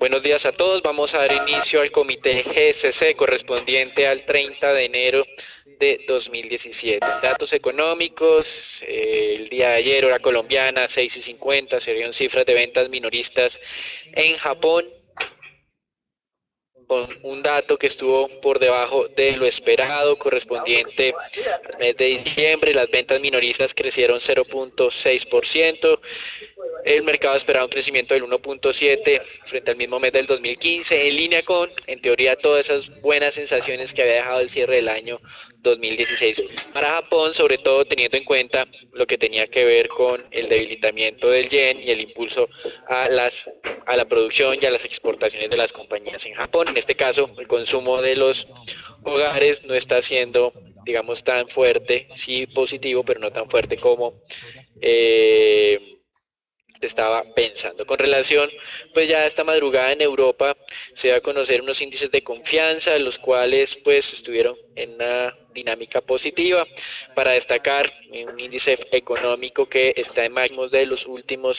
Buenos días a todos. Vamos a dar inicio al comité GSC correspondiente al 30 de enero de 2017. Datos económicos, el día de ayer, hora colombiana, 6:50, se dieron cifras de ventas minoristas en Japón, con un dato que estuvo por debajo de lo esperado, correspondiente al mes de diciembre. Las ventas minoristas crecieron 0.6%. El mercado esperaba un crecimiento del 1.7 frente al mismo mes del 2015, en línea con, en teoría, todas esas buenas sensaciones que había dejado el cierre del año 2016. Para Japón, sobre todo teniendo en cuenta lo que tenía que ver con el debilitamiento del yen y el impulso a la producción y a las exportaciones de las compañías en Japón. En este caso, el consumo de los hogares no está siendo, digamos, tan fuerte, sí positivo, pero no tan fuerte como estaba pensando. Con relación, pues ya esta madrugada en Europa se da a conocer unos índices de confianza, los cuales pues estuvieron en una dinámica positiva. Para destacar, un índice económico que está en máximos de los últimos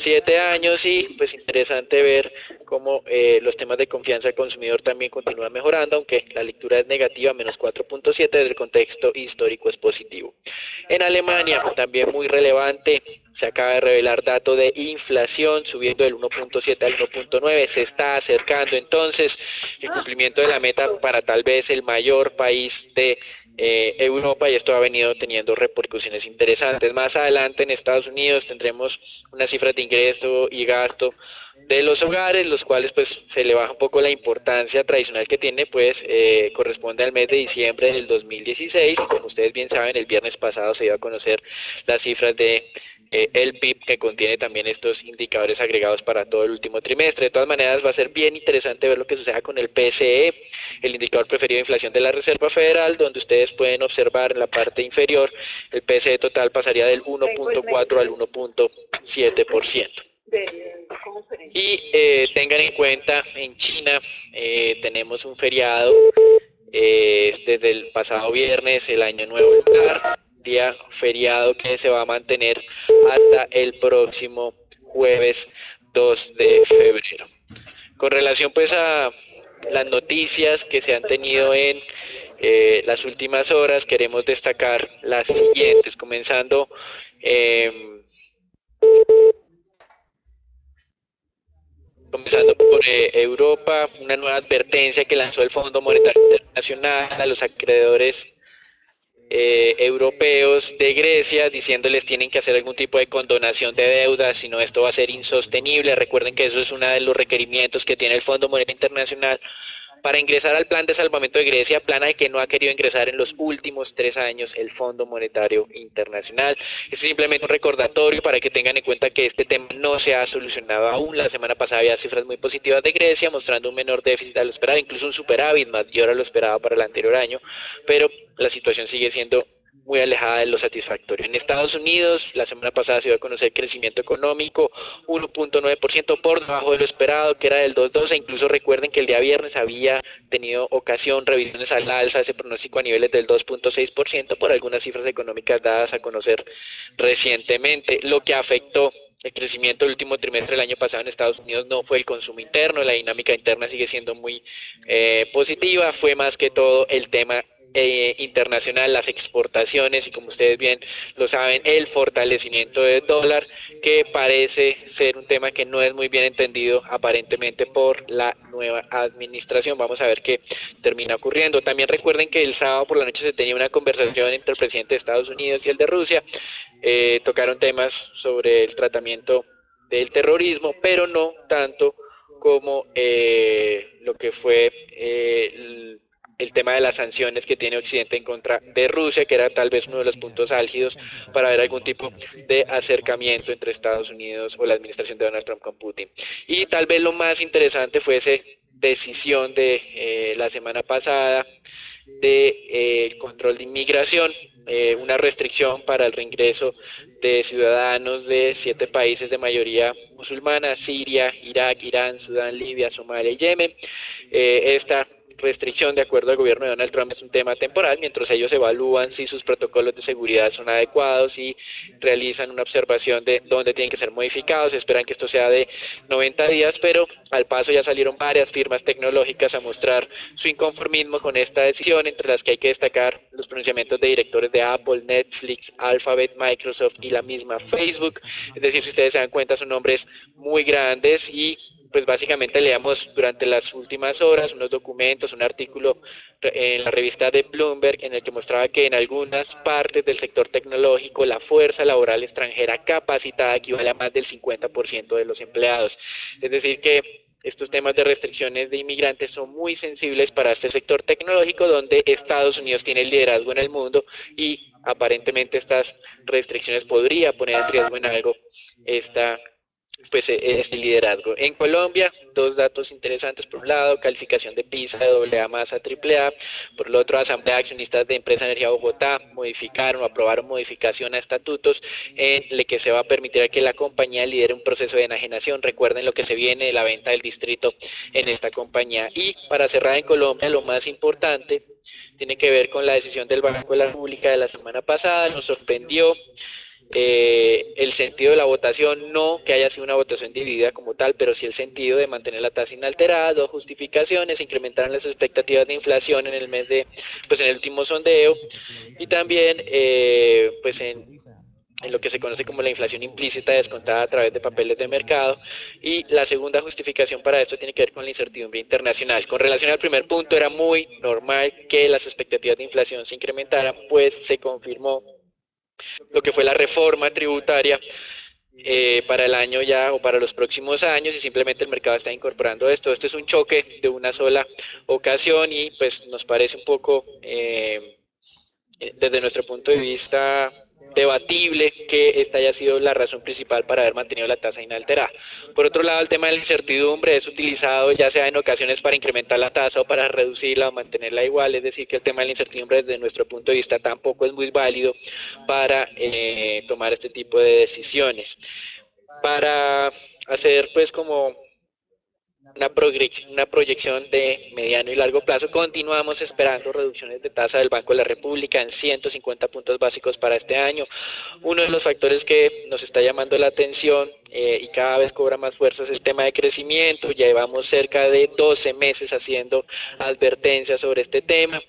7 años y pues interesante ver cómo los temas de confianza del consumidor también continúan mejorando, aunque la lectura es negativa, menos 4.7, desde el contexto histórico es positivo. En Alemania, también muy relevante, se acaba de revelar dato de inflación subiendo del 1.7 al 1.9, se está acercando entonces el cumplimiento de la meta para tal vez el mayor país de Europa, y esto ha venido teniendo repercusiones interesantes. Más adelante en Estados Unidos tendremos unas cifras de ingreso y gasto de los hogares, los cuales pues se le baja un poco la importancia tradicional que tiene, pues corresponde al mes de diciembre del 2016. Como ustedes bien saben, el viernes pasado se dio a conocer las cifras de el PIB, que contiene también estos indicadores agregados para todo el último trimestre. De todas maneras, va a ser bien interesante ver lo que suceda con el PCE, el indicador preferido de inflación de la Reserva Federal, donde ustedes pueden observar en la parte inferior el PCE total pasaría del 1.4 al 1.7%. Y tengan en cuenta, en China tenemos un feriado desde el pasado viernes, el Año Nuevo Lunar, día feriado que se va a mantener hasta el próximo jueves 2 de febrero. Con relación pues a las noticias que se han tenido en las últimas horas, queremos destacar las siguientes, comenzando por Europa, una nueva advertencia que lanzó el Fondo Monetario Internacional a los acreedores europeos de Grecia, diciéndoles tienen que hacer algún tipo de condonación de deuda, si no esto va a ser insostenible. Recuerden que eso es uno de los requerimientos que tiene el Fondo Monetario Internacional para ingresar al plan de salvamento de Grecia, plan al que no ha querido ingresar en los últimos 3 años el Fondo Monetario Internacional. Es simplemente un recordatorio para que tengan en cuenta que este tema no se ha solucionado aún. La semana pasada había cifras muy positivas de Grecia, mostrando un menor déficit a lo esperado, incluso un superávit mayor a lo esperado para el anterior año, pero la situación sigue siendo muy alejada de lo satisfactorio. En Estados Unidos, la semana pasada se dio a conocer crecimiento económico 1.9% por debajo de lo esperado, que era del 2.12. Incluso recuerden que el día viernes había tenido ocasión revisiones al alza ese pronóstico a niveles del 2.6% por algunas cifras económicas dadas a conocer recientemente. Lo que afectó el crecimiento del último trimestre del año pasado en Estados Unidos no fue el consumo interno, la dinámica interna sigue siendo muy positiva, fue más que todo el tema internacional, las exportaciones y, como ustedes bien lo saben, el fortalecimiento del dólar, que parece ser un tema que no es muy bien entendido aparentemente por la nueva administración. Vamos a ver qué termina ocurriendo. También recuerden que el sábado por la noche se tenía una conversación entre el presidente de Estados Unidos y el de Rusia. Tocaron temas sobre el tratamiento del terrorismo, pero no tanto como lo que fue el tema de las sanciones que tiene Occidente en contra de Rusia, que era tal vez uno de los puntos álgidos para ver algún tipo de acercamiento entre Estados Unidos o la administración de Donald Trump con Putin. Y tal vez lo más interesante fue esa decisión de la semana pasada de control de inmigración, una restricción para el reingreso de ciudadanos de 7 países de mayoría musulmana: Siria, Irak, Irán, Sudán, Libia, Somalia y Yemen. Esta restricción, de acuerdo al gobierno de Donald Trump, es un tema temporal, mientras ellos evalúan si sus protocolos de seguridad son adecuados y realizan una observación de dónde tienen que ser modificados. Esperan que esto sea de 90 días, pero al paso ya salieron varias firmas tecnológicas a mostrar su inconformismo con esta decisión, entre las que hay que destacar los pronunciamientos de directores de Apple, Netflix, Alphabet, Microsoft y la misma Facebook. Es decir, si ustedes se dan cuenta, son nombres muy grandes y pues básicamente leamos durante las últimas horas unos documentos, un artículo en la revista de Bloomberg en el que mostraba que en algunas partes del sector tecnológico la fuerza laboral extranjera capacitada equivale a más del 50% de los empleados. Es decir que estos temas de restricciones de inmigrantes son muy sensibles para este sector tecnológico, donde Estados Unidos tiene el liderazgo en el mundo y aparentemente estas restricciones podría poner en riesgo en algo este liderazgo. En Colombia, dos datos interesantes: por un lado, calificación de PISA de AA más a AAA; por el otro, Asamblea de Accionistas de Empresa Energía Bogotá aprobaron modificación a estatutos en el que se va a permitir que la compañía lidere un proceso de enajenación. Recuerden lo que se viene de la venta del distrito en esta compañía. Y para cerrar en Colombia, lo más importante tiene que ver con la decisión del Banco de la República de la semana pasada. Nos sorprendió el sentido de la votación, no que haya sido una votación dividida como tal, pero sí el sentido de mantener la tasa inalterada. Dos justificaciones: incrementaron las expectativas de inflación en el mes de, en el último sondeo, y también en lo que se conoce como la inflación implícita descontada a través de papeles de mercado. Y la segunda justificación para esto tiene que ver con la incertidumbre internacional. Con relación al primer punto, era muy normal que las expectativas de inflación se incrementaran, pues se confirmó lo que fue la reforma tributaria para el año ya, o para los próximos años, y simplemente el mercado está incorporando esto. Esto es un choque de una sola ocasión y pues nos parece un poco desde nuestro punto de vista debatible que esta haya sido la razón principal para haber mantenido la tasa inalterada. Por otro lado, el tema de la incertidumbre es utilizado ya sea en ocasiones para incrementar la tasa o para reducirla o mantenerla igual. Es decir, que el tema de la incertidumbre desde nuestro punto de vista tampoco es muy válido para tomar este tipo de decisiones. Para hacer pues como una proyección de mediano y largo plazo, continuamos esperando reducciones de tasa del Banco de la República en 150 puntos básicos para este año. Uno de los factores que nos está llamando la atención y cada vez cobra más fuerza es el tema de crecimiento. Ya llevamos cerca de 12 meses haciendo advertencias sobre este tema.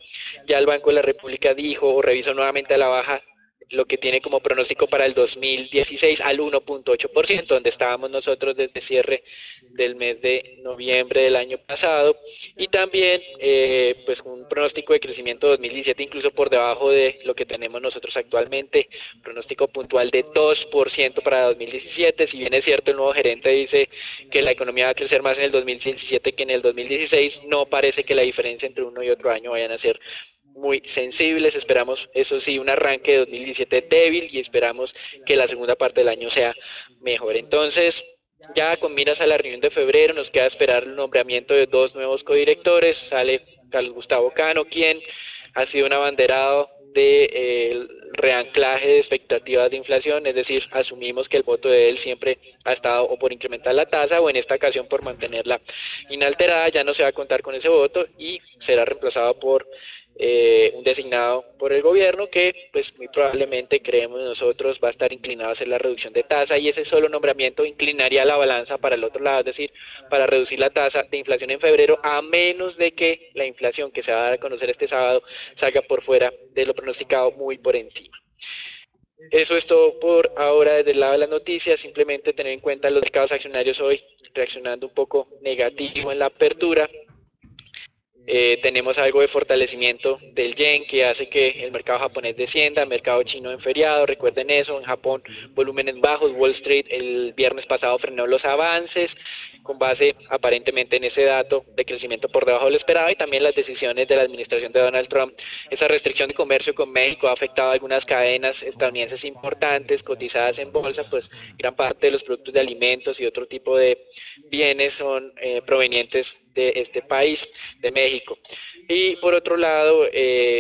Ya el Banco de la República dijo o revisó nuevamente a la baja lo que tiene como pronóstico para el 2016 al 1.8%, donde estábamos nosotros desde cierre del mes de noviembre del año pasado, y también pues un pronóstico de crecimiento 2017 incluso por debajo de lo que tenemos nosotros actualmente, pronóstico puntual de 2% para 2017. Si bien es cierto, el nuevo gerente dice que la economía va a crecer más en el 2017 que en el 2016, no parece que la diferencia entre uno y otro año vayan a ser muy sensibles. Esperamos, eso sí, un arranque de 2017 débil y esperamos que la segunda parte del año sea mejor. Entonces, ya con miras a la reunión de febrero, nos queda esperar el nombramiento de dos nuevos codirectores. Sale Carlos Gustavo Cano, quien ha sido un abanderado de reanclaje de expectativas de inflación, es decir, asumimos que el voto de él siempre ha estado o por incrementar la tasa o en esta ocasión por mantenerla inalterada. Ya no se va a contar con ese voto y será reemplazado por un designado por el gobierno que pues muy probablemente, creemos nosotros, va a estar inclinado a hacer la reducción de tasa, y ese solo nombramiento inclinaría la balanza para el otro lado, es decir, para reducir la tasa de inflación en febrero, a menos de que la inflación que se va a dar a conocer este sábado salga por fuera de lo pronosticado, muy por encima. Eso es todo por ahora desde el lado de las noticias. Simplemente tener en cuenta los mercados accionarios hoy reaccionando un poco negativo en la apertura. Tenemos algo de fortalecimiento del yen que hace que el mercado japonés descienda, el mercado chino en feriado, recuerden eso. En Japón, volúmenes bajos. Wall Street el viernes pasado frenó los avances con base aparentemente en ese dato de crecimiento por debajo de lo esperado, y también las decisiones de la administración de Donald Trump. Esa restricción de comercio con México ha afectado a algunas cadenas estadounidenses importantes cotizadas en bolsa, pues gran parte de los productos de alimentos y otro tipo de bienes son provenientes de este país, de México. Y por otro lado,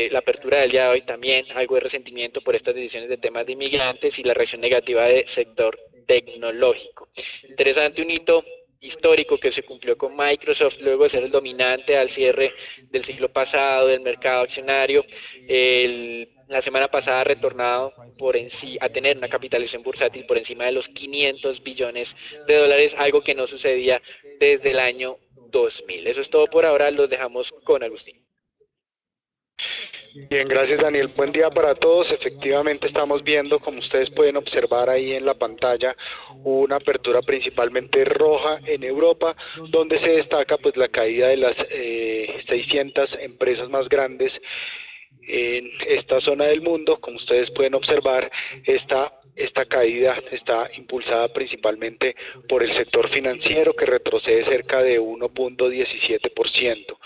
la apertura del día de hoy también algo de resentimiento por estas decisiones de temas de inmigrantes y la reacción negativa del sector tecnológico. Interesante un hito histórico que se cumplió con Microsoft luego de ser el dominante al cierre del siglo pasado del mercado accionario. La semana pasada ha retornado a tener una capitalización bursátil por encima de los 500 billones de dólares, algo que no sucedía desde el año 2000. Eso es todo por ahora, los dejamos con Agustín. Bien, gracias Daniel. Buen día para todos. Efectivamente estamos viendo, como ustedes pueden observar ahí en la pantalla, una apertura principalmente roja en Europa, donde se destaca pues la caída de las 600 empresas más grandes en esta zona del mundo. Como ustedes pueden observar, esta caída está impulsada principalmente por el sector financiero, que retrocede cerca de 1.17%.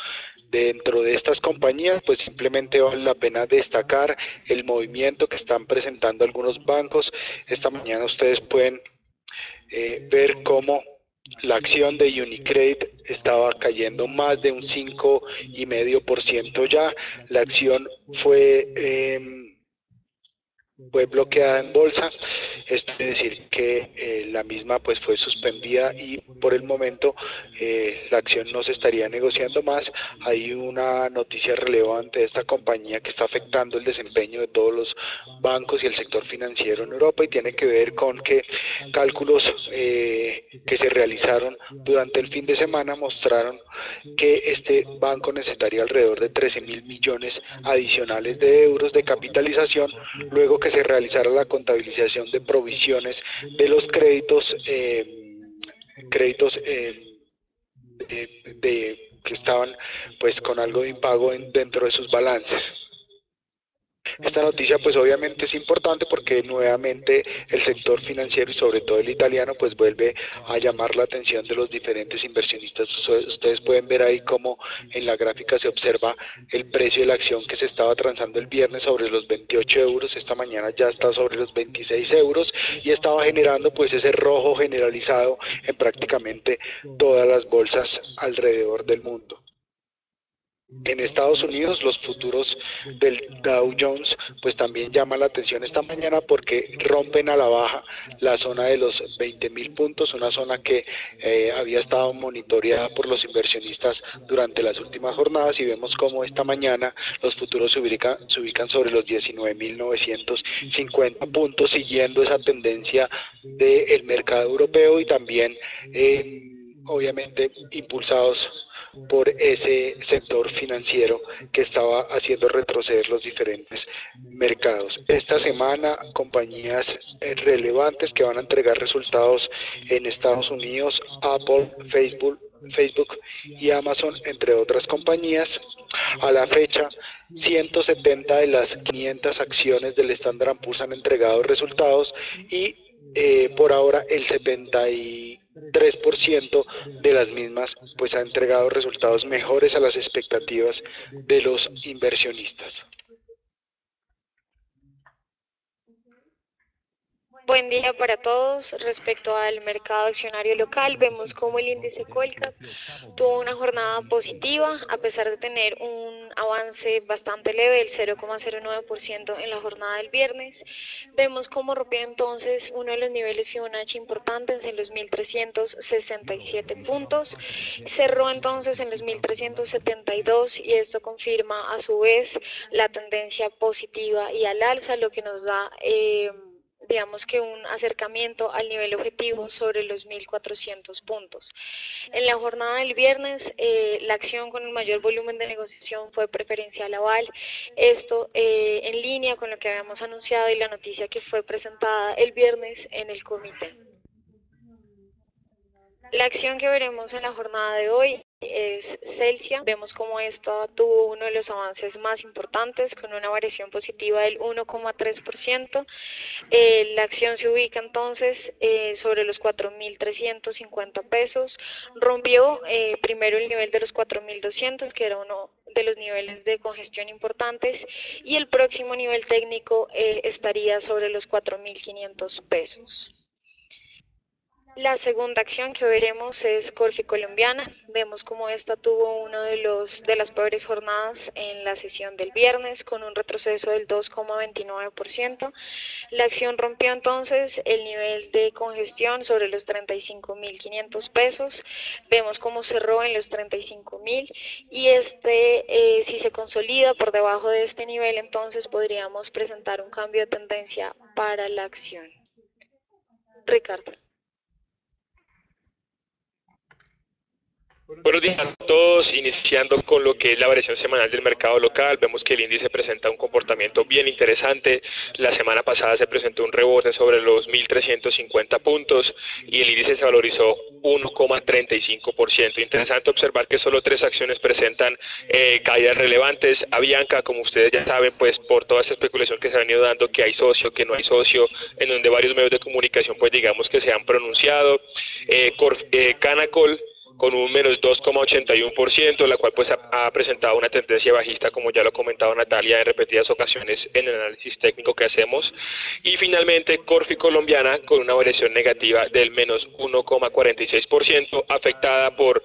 Dentro de estas compañías, pues simplemente vale la pena destacar el movimiento que están presentando algunos bancos. Esta mañana ustedes pueden ver cómo la acción de Unicredit estaba cayendo más de un 5,5% ya. La acción fue bloqueada en bolsa. Esto quiere decir que la misma pues fue suspendida y por el momento la acción no se estaría negociando más. Hay una noticia relevante de esta compañía que está afectando el desempeño de todos los bancos y el sector financiero en Europa, y tiene que ver con que cálculos que se realizaron durante el fin de semana mostraron que este banco necesitaría alrededor de 13.000 millones adicionales de euros de capitalización luego que se realizara la contabilización de provisiones de los créditos que estaban pues con algo de impago dentro de sus balances. Esta noticia pues obviamente es importante porque nuevamente el sector financiero y sobre todo el italiano pues vuelve a llamar la atención de los diferentes inversionistas. Ustedes pueden ver ahí cómo en la gráfica se observa el precio de la acción que se estaba transando el viernes sobre los 28 euros, esta mañana ya está sobre los 26 euros y estaba generando pues ese rojo generalizado en prácticamente todas las bolsas alrededor del mundo. En Estados Unidos los futuros del Dow Jones pues también llaman la atención esta mañana porque rompen a la baja la zona de los 20.000 puntos, una zona que había estado monitoreada por los inversionistas durante las últimas jornadas, y vemos como esta mañana los futuros se ubican sobre los 19.950 puntos, siguiendo esa tendencia del mercado europeo y también obviamente impulsados por ese sector financiero que estaba haciendo retroceder los diferentes mercados. Esta semana, compañías relevantes que van a entregar resultados en Estados Unidos, Apple, Facebook y Amazon, entre otras compañías. A la fecha, 170 de las 500 acciones del Standard & Poor's han entregado resultados y por ahora el 73% de las mismas pues ha entregado resultados mejores a las expectativas de los inversionistas. Buen día para todos. Respecto al mercado accionario local, vemos como el índice Colcap tuvo una jornada positiva a pesar de tener un avance bastante leve, el 0,09% en la jornada del viernes. Vemos como rompió entonces uno de los niveles Fibonacci importantes en los 1.367 puntos, cerró entonces en los 1.372 y esto confirma a su vez la tendencia positiva y al alza, lo que nos da digamos que un acercamiento al nivel objetivo sobre los 1.400 puntos. En la jornada del viernes, la acción con el mayor volumen de negociación fue Preferencial Aval, esto en línea con lo que habíamos anunciado y la noticia que fue presentada el viernes en el comité. La acción que veremos en la jornada de hoy es Celsia. Vemos como esta tuvo uno de los avances más importantes con una variación positiva del 1,3%. La acción se ubica entonces sobre los 4.350 pesos. Rompió primero el nivel de los 4.200, que era uno de los niveles de congestión importantes, y el próximo nivel técnico estaría sobre los 4.500 pesos. La segunda acción que veremos es Corfi Colombiana. Vemos como esta tuvo una de las peores jornadas en la sesión del viernes con un retroceso del 2,29%. La acción rompió entonces el nivel de congestión sobre los 35.500 pesos. Vemos cómo cerró en los 35.000 y si se consolida por debajo de este nivel, entonces podríamos presentar un cambio de tendencia para la acción. Ricardo. Buenos días a todos, iniciando con lo que es la variación semanal del mercado local. Vemos que el índice presenta un comportamiento bien interesante. La semana pasada se presentó un rebote sobre los 1.350 puntos y el índice se valorizó 1,35%. Interesante observar que solo 3 acciones presentan caídas relevantes. Avianca, como ustedes ya saben, pues por toda esta especulación que se ha venido dando, que hay socio, que no hay socio, en donde varios medios de comunicación pues digamos que se han pronunciado. Canacol, con un menos 2,81%, la cual pues ha presentado una tendencia bajista, como ya lo ha comentado Natalia en repetidas ocasiones en el análisis técnico que hacemos. Y finalmente Corfi Colombiana con una variación negativa del menos 1,46%, afectada por,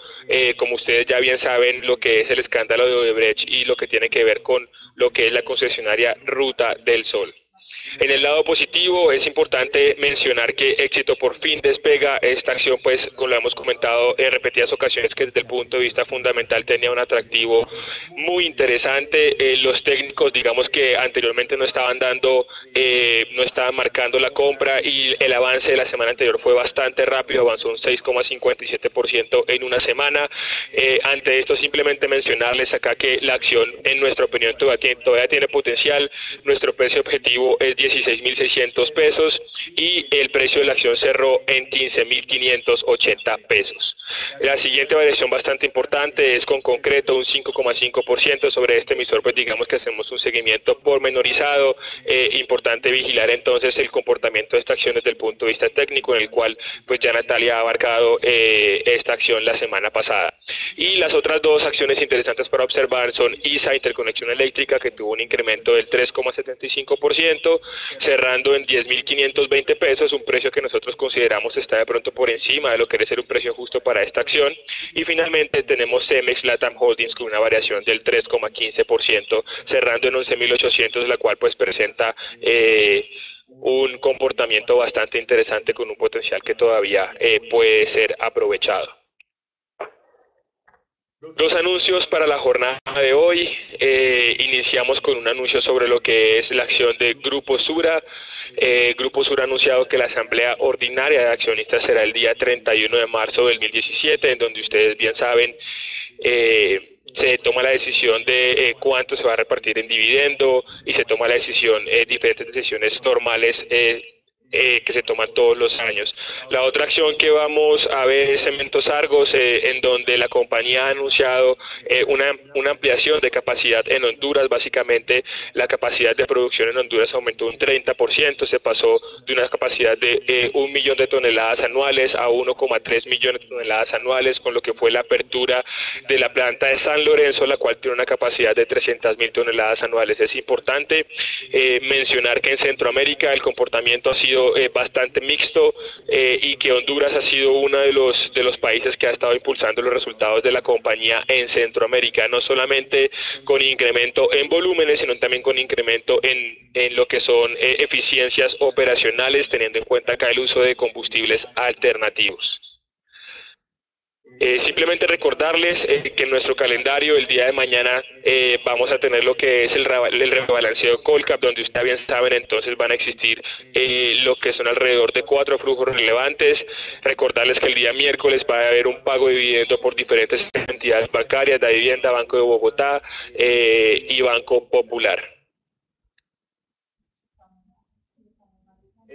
como ustedes ya bien saben, lo que es el escándalo de Odebrecht y lo que tiene que ver con lo que es la concesionaria Ruta del Sol. En el lado positivo es importante mencionar que Éxito por fin despega. Esta acción, pues, como lo hemos comentado en repetidas ocasiones, que desde el punto de vista fundamental tenía un atractivo muy interesante. Los técnicos, digamos que anteriormente no estaban marcando la compra, y el avance de la semana anterior fue bastante rápido, avanzó un 6,57% en una semana. Ante esto, simplemente mencionarles acá que la acción, en nuestra opinión, todavía tiene potencial. Nuestro precio objetivo es 16.600 pesos y el precio de la acción cerró en 15.580 pesos. La siguiente variación bastante importante es con Concreto, un 5,5%. Sobre este emisor pues digamos que hacemos un seguimiento pormenorizado. Importante vigilar entonces el comportamiento de esta acción desde el punto de vista técnico, en el cual pues ya Natalia ha abarcado esta acción la semana pasada. Y las otras 2 acciones interesantes para observar son ISA, Interconexión Eléctrica, que tuvo un incremento del 3,75%, cerrando en 10.520 pesos, un precio que nosotros consideramos está de pronto por encima de lo que debe ser un precio justo para esta acción. Y finalmente tenemos Cemex Latam Holdings con una variación del 3,15%, cerrando en 11.800, la cual pues presenta un comportamiento bastante interesante con un potencial que todavía puede ser aprovechado. Los anuncios para la jornada de hoy. Iniciamos con un anuncio sobre lo que es la acción de Grupo Sura. Grupo Sura ha anunciado que la asamblea ordinaria de accionistas será el día 31 de marzo del 2017, en donde ustedes bien saben se toma la decisión de cuánto se va a repartir en dividendo, y se toma la decisión, diferentes decisiones normales que se toman todos los años. La otra acción que vamos a ver es Cementos Argos, en donde la compañía ha anunciado una ampliación de capacidad en Honduras. Básicamente la capacidad de producción en Honduras aumentó un 30%, se pasó de una capacidad de 1 millón de toneladas anuales a 1,3 millones de toneladas anuales, con lo que fue la apertura de la planta de San Lorenzo, la cual tiene una capacidad de 300.000 toneladas anuales. Es importante mencionar que en Centroamérica el comportamiento ha sido bastante mixto, y que Honduras ha sido uno de los países que ha estado impulsando los resultados de la compañía en Centroamérica, no solamente con incremento en volúmenes, sino también con incremento en lo que son eficiencias operacionales, teniendo en cuenta acá el uso de combustibles alternativos. Simplemente recordarles que en nuestro calendario el día de mañana vamos a tener lo que es el rebalanceo Colcap, donde ustedes bien saben entonces van a existir lo que son alrededor de 4 flujos relevantes. Recordarles que el día miércoles va a haber un pago de dividendo por diferentes entidades bancarias: Da Vivienda, Banco de Bogotá y Banco Popular.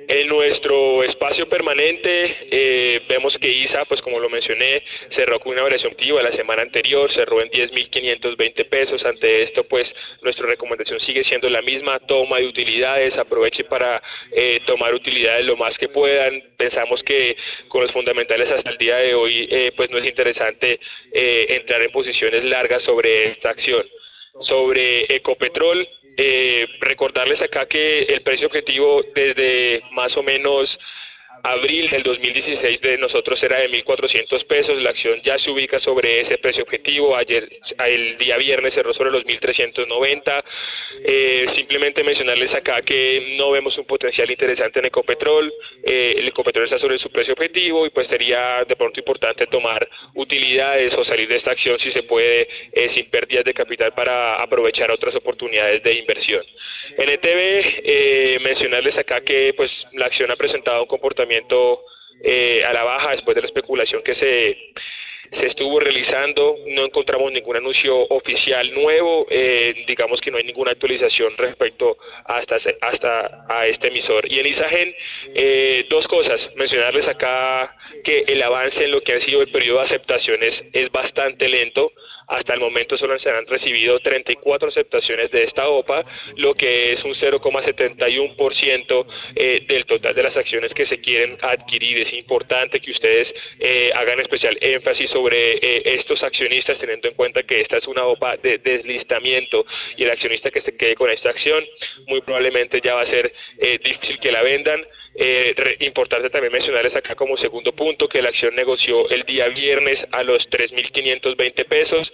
En nuestro espacio permanente vemos que ISA, pues como lo mencioné, cerró con una variación activa la semana anterior, cerró en 10.520 pesos. Ante esto, pues nuestra recomendación sigue siendo la misma: toma de utilidades, aproveche para tomar utilidades lo más que puedan. Pensamos que con los fundamentales hasta el día de hoy, pues no es interesante entrar en posiciones largas sobre esta acción. Sobre Ecopetrol, recordarles acá que el precio objetivo desde más o menos abril del 2016 de nosotros era de 1.400 pesos, la acción ya se ubica sobre ese precio objetivo, el día viernes cerró sobre los 1.390, simplemente mencionarles acá que no vemos un potencial interesante en Ecopetrol, el Ecopetrol está sobre su precio objetivo y pues sería de pronto importante tomar utilidades o salir de esta acción si se puede, sin pérdidas de capital para aprovechar otras oportunidades de inversión. En ETB, mencionarles acá que pues la acción ha presentado un comportamiento a la baja después de la especulación que se estuvo realizando, no encontramos ningún anuncio oficial nuevo, digamos que no hay ninguna actualización respecto hasta a este emisor. Y en Isagen, dos cosas, mencionarles acá que el avance en lo que ha sido el periodo de aceptaciones es bastante lento. Hasta el momento solo se han recibido 34 aceptaciones de esta OPA, lo que es un 0,71% del total de las acciones que se quieren adquirir. Es importante que ustedes hagan especial énfasis sobre estos accionistas, teniendo en cuenta que esta es una OPA de deslistamiento y el accionista que se quede con esta acción muy probablemente ya va a ser difícil que la vendan. Importante también mencionarles acá como segundo punto que la acción negoció el día viernes a los 3.520 pesos,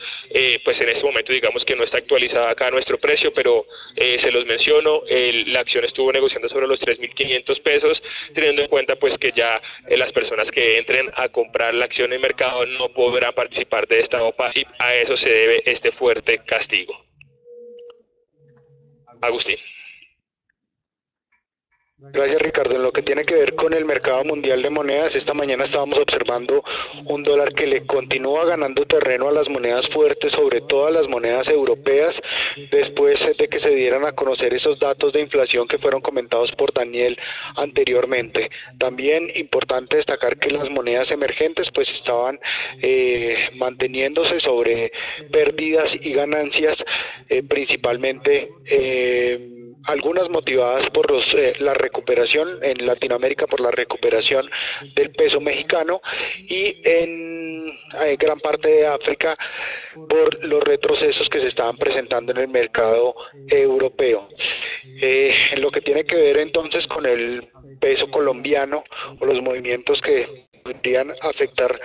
pues en este momento digamos que no está actualizada acá nuestro precio, pero se los menciono, la acción estuvo negociando sobre los 3.500 pesos, teniendo en cuenta pues que ya las personas que entren a comprar la acción en mercado no podrán participar de esta OPA y a eso se debe este fuerte castigo. Agustín. Gracias, Ricardo. En lo que tiene que ver con el mercado mundial de monedas, esta mañana estábamos observando un dólar que le continúa ganando terreno a las monedas fuertes, sobre todo a las monedas europeas, después de que se dieran a conocer esos datos de inflación que fueron comentados por Daniel anteriormente. También importante destacar que las monedas emergentes pues estaban manteniéndose sobre pérdidas y ganancias, principalmente algunas motivadas por la recuperación en Latinoamérica, por la recuperación del peso mexicano, y en gran parte de África por los retrocesos que se estaban presentando en el mercado europeo. En lo que tiene que ver entonces con el peso colombiano o los movimientos que podrían afectar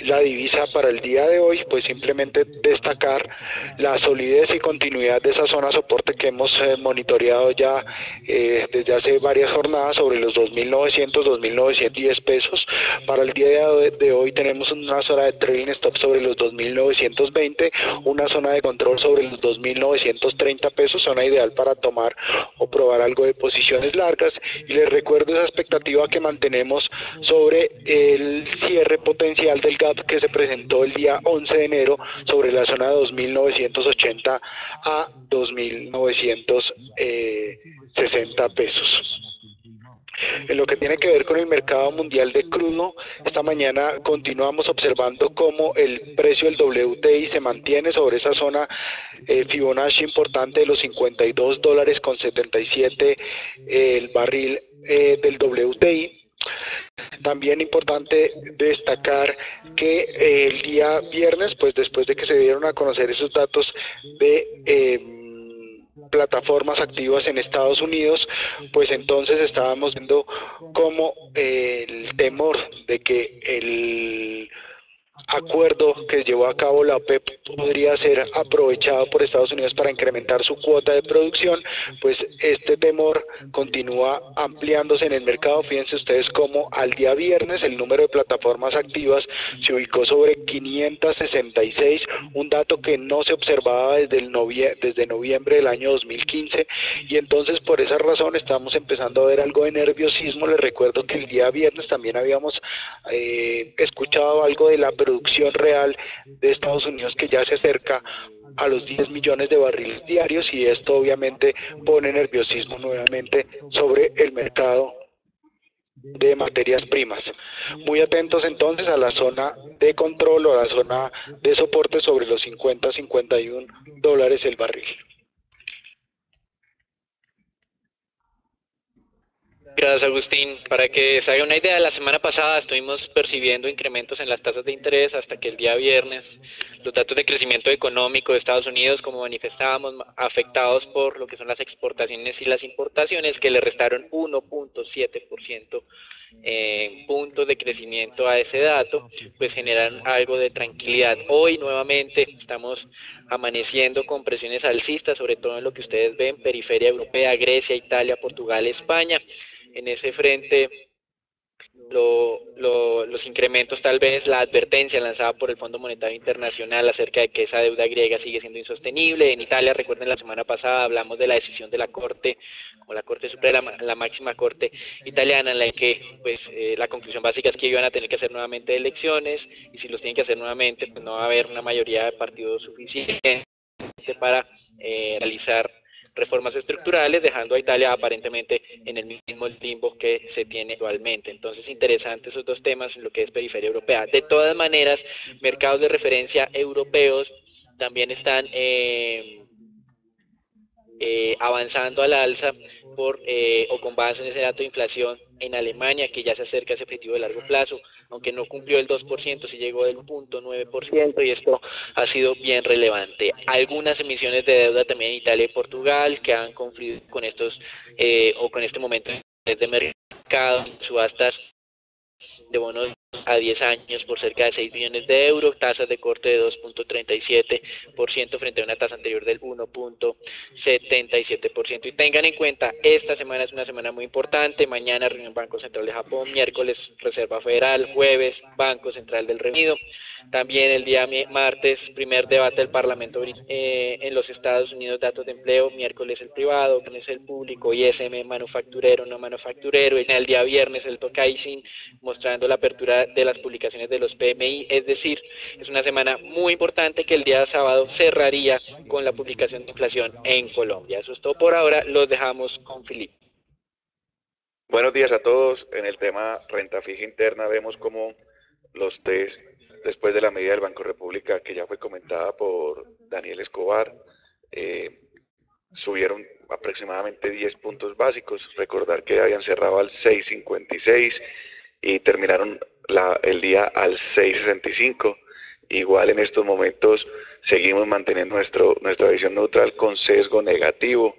la divisa para el día de hoy, pues simplemente destacar la solidez y continuidad de esa zona de soporte que hemos monitoreado ya desde hace varias jornadas sobre los 2.900, 2.910 pesos. Para el día de hoy tenemos una zona de trading stop sobre los 2.920, una zona de control sobre los 2.930 pesos, zona ideal para tomar o probar algo de posiciones largas. Y les recuerdo esa expectativa que mantenemos sobre el cierre potencial del gap que se presentó el día 11 de enero sobre la zona de 2.980 a 2.960 pesos. En lo que tiene que ver con el mercado mundial de crudo, esta mañana continuamos observando cómo el precio del WTI se mantiene sobre esa zona Fibonacci importante de los $52.77 el barril del WTI. También importante destacar que el día viernes, pues después de que se dieron a conocer esos datos de plataformas activas en Estados Unidos, pues entonces estábamos viendo como el temor de que el acuerdo que llevó a cabo la OPEP podría ser aprovechado por Estados Unidos para incrementar su cuota de producción, pues este temor continúa ampliándose en el mercado. Fíjense ustedes cómo al día viernes el número de plataformas activas se ubicó sobre 566, un dato que no se observaba desde noviembre del año 2015, y entonces por esa razón estamos empezando a ver algo de nerviosismo. Les recuerdo que el día viernes también habíamos escuchado algo de la producción real de Estados Unidos que ya se acerca a los 10 millones de barriles diarios, y esto obviamente pone nerviosismo nuevamente sobre el mercado de materias primas. Muy atentos entonces a la zona de control o a la zona de soporte sobre los 50-51 dólares el barril. Gracias, Agustín. Para que se haga una idea, la semana pasada estuvimos percibiendo incrementos en las tasas de interés hasta que el día viernes los datos de crecimiento económico de Estados Unidos, como manifestábamos, afectados por lo que son las exportaciones y las importaciones, que le restaron 1.7% puntos de crecimiento a ese dato, pues generan algo de tranquilidad. Hoy nuevamente estamos amaneciendo con presiones alcistas, sobre todo en lo que ustedes ven, periferia europea, Grecia, Italia, Portugal, España. En ese frente, los incrementos, tal vez la advertencia lanzada por el Fondo Monetario Internacional acerca de que esa deuda griega sigue siendo insostenible. En Italia, recuerden, la semana pasada hablamos de la decisión de la Corte, o la Corte Suprema, la máxima Corte italiana, en la que pues la conclusión básica es que iban a tener que hacer nuevamente elecciones, y si los tienen que hacer nuevamente, pues no va a haber una mayoría de partidos suficiente para realizar reformas estructurales, dejando a Italia aparentemente en el mismo limbo que se tiene actualmente. Entonces, interesantes esos dos temas en lo que es periferia europea. De todas maneras, mercados de referencia europeos también están avanzando al alza o con base en ese dato de inflación en Alemania, que ya se acerca a ese objetivo de largo plazo, aunque no cumplió el 2%, sí llegó del 0.9%, y esto ha sido bien relevante. Algunas emisiones de deuda también en Italia y Portugal, que han confluido con estos o con este momento de mercado, subastas de bonos a 10 años por cerca de 6 billones de euros, tasas de corte de 2.37% frente a una tasa anterior del 1.77%. Y tengan en cuenta, esta semana es una semana muy importante: mañana reunión Banco Central de Japón, miércoles Reserva Federal, jueves Banco Central del Reino Unido, también el día martes primer debate del Parlamento en los Estados Unidos, datos de empleo, miércoles el privado, viernes el público, ISM manufacturero, no manufacturero, y el día viernes el Tokaishin, mostrando la apertura de las publicaciones de los PMI. Es decir, es una semana muy importante que el día sábado cerraría con la publicación de inflación en Colombia. Eso es todo por ahora, los dejamos con Filipe. Buenos días a todos. En el tema renta fija interna vemos como los test, después de la medida del Banco República, que ya fue comentada por Daniel Escobar, subieron aproximadamente 10 puntos básicos. Recordar que habían cerrado al 6.56 y terminaron el día al 6.65. Igual en estos momentos seguimos manteniendo nuestra visión neutral con sesgo negativo.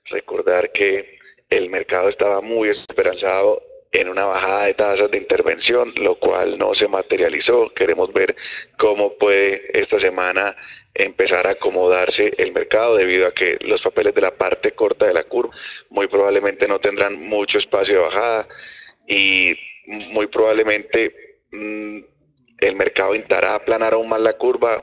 Recordar que el mercado estaba muy esperanzado en una bajada de tasas de intervención, lo cual no se materializó. Queremos ver cómo puede esta semana empezar a acomodarse el mercado, debido a que los papeles de la parte corta de la curva muy probablemente no tendrán mucho espacio de bajada, y muy probablemente el mercado intentará aplanar aún más la curva,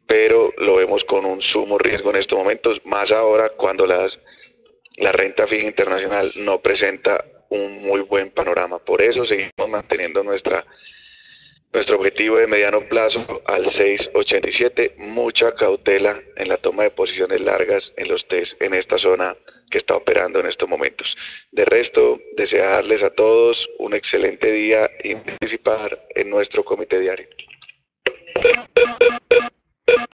pero lo vemos con un sumo riesgo en estos momentos, más ahora cuando la renta fija internacional no presenta un muy buen panorama. Por eso seguimos manteniendo nuestro objetivo de mediano plazo al 6.87, mucha cautela en la toma de posiciones largas en los test en esta zona que está operando en estos momentos. De resto, desearles a todos un excelente día y participar en nuestro comité diario.